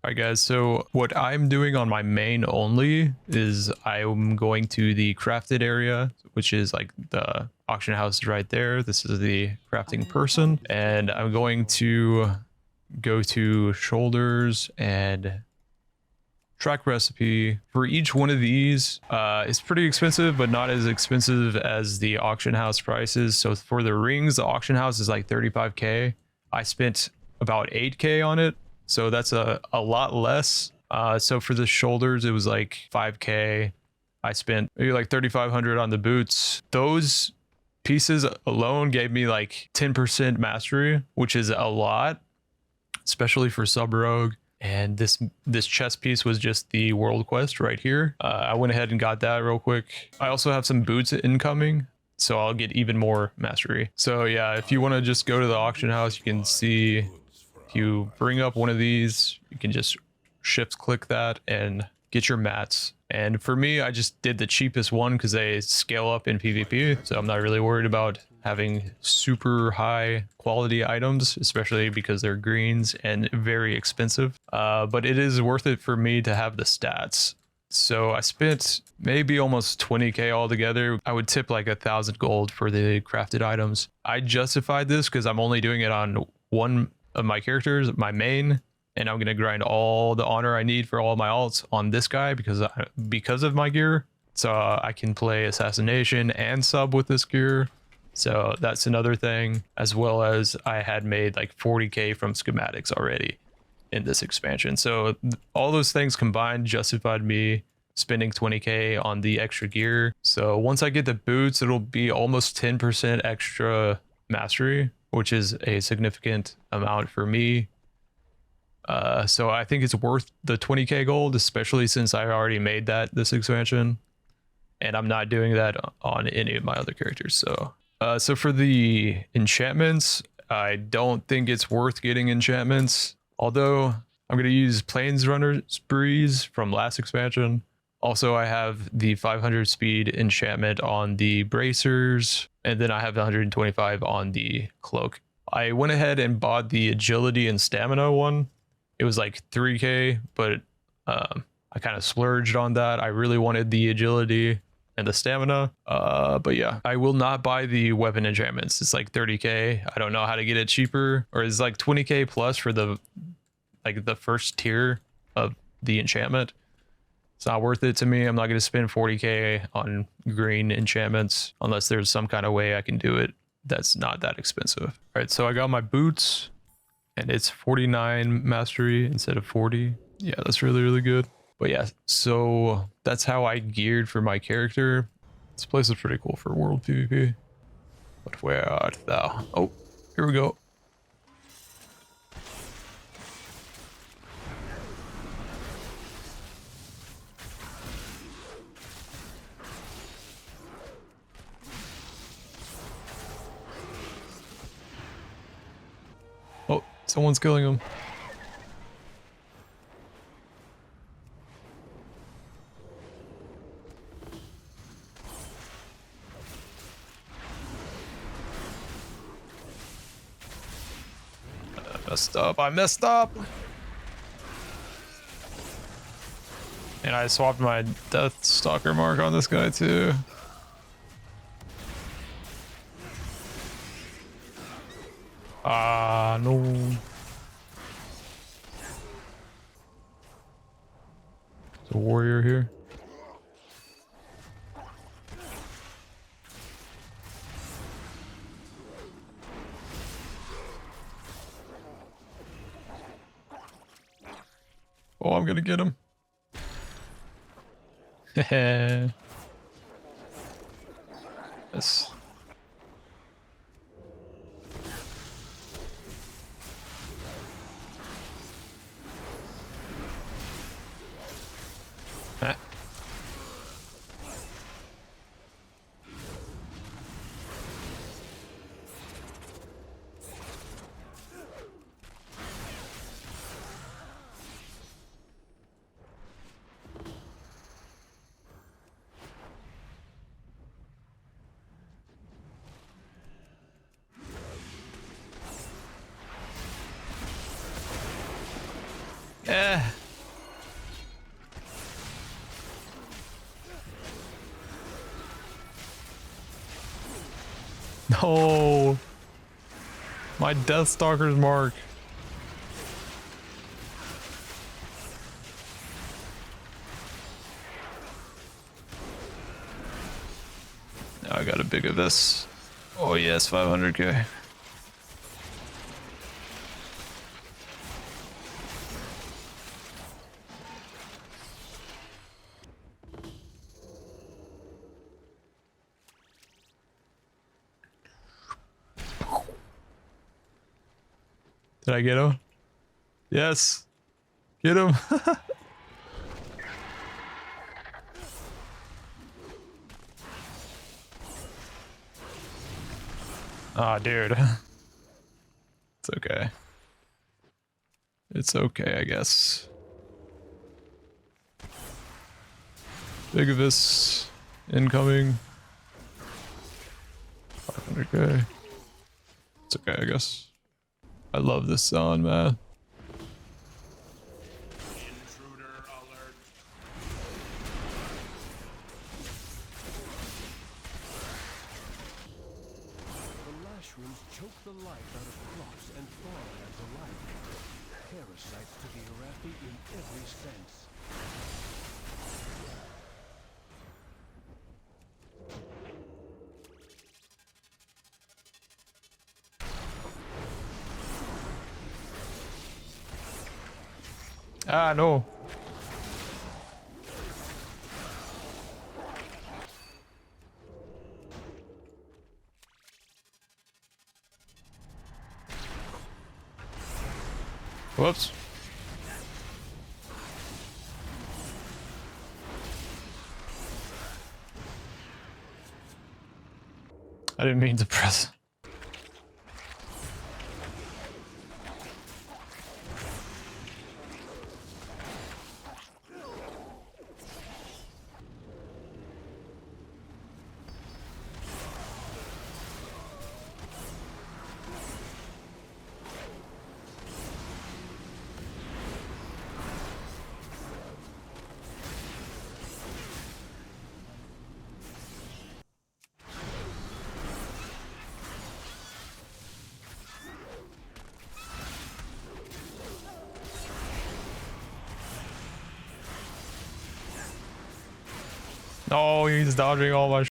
Alright guys, so what I'm doing on my main only is I'm going to the crafted area, which is like the auction house right there. This is the crafting person, and I'm going to go to shoulders and track recipe. For each one of these, it's pretty expensive, but not as expensive as the auction house prices. So for the rings, the auction house is like 35k. I spent about 8k on it. So that's a lot less. So for the shoulders, it was like 5k. I spent maybe like 3,500 on the boots. Those pieces alone gave me like 10% mastery, which is a lot, especially for sub rogue. And this chest piece was just the world quest right here. I went ahead and got that real quick. I also have some boots incoming, so I'll get even more mastery. So yeah, if you want to just go to the auction house, you can see if you bring up one of these, you can just shift click that and get your mats. And for me, I just did the cheapest one because they scale up in PvP. So I'm not really worried about having super high quality items, especially because they're greens and very expensive. But it is worth it for me to have the stats. So I spent maybe almost 20k altogether. I would tip like 1,000 gold for the crafted items. I justified this because I'm only doing it on one of my characters, my main, and I'm going to grind all the honor I need for all my alts on this guy because of my gear. So I can play Assassination and sub with this gear. So that's another thing, as well as I had made like 40k from schematics already in this expansion. So all those things combined justified me spending 20k on the extra gear. So once I get the boots, it'll be almost 10% extra mastery, which is a significant amount for me. So I think it's worth the 20k gold, especially since I already made this expansion, and I'm not doing that on any of my other characters. So for the enchantments, I don't think it's worth getting enchantments, although I'm going to use Plains Runner's Breeze from last expansion. Also, I have the 500 speed enchantment on the bracers, and then I have 125 on the cloak. I went ahead and bought the agility and stamina one. It was like 3k, but I kind of splurged on that. I really wanted the agility and the stamina. But yeah, I will not buy the weapon enchantments. It's like 30k. I don't know how to get it cheaper, or it's like 20k plus for the first tier of the enchantment. It's not worth it to me. I'm not going to spend 40k on green enchantments unless there's some kind of way I can do it that's not that expensive. All right, so I got my boots, and it's 49 mastery instead of 40. Yeah, that's really, really good. But yeah, so that's how I geared for my character. This place is pretty cool for world PvP. But where art thou? Oh, here we go. Oh, someone's killing him. I messed up. And I swapped my Death Stalker mark on this guy too. No. There's a warrior here. Oh, I'm gonna get him. Yes. Eh. No. My Deathstalker's mark. Now I got a big of this. Oh yes, 500k. Did I get him? Yes. Get him. Ah, dude. It's okay. It's okay, I guess. Bigavis incoming. 500k. It's okay, I guess. I love this sound, man. Intruder alert. The mushrooms choke the life out of crops and farmlands alike. Parasites to the Arathi in every sense. Ah, no. Whoops. I didn't mean to press. Oh, he's dodging all my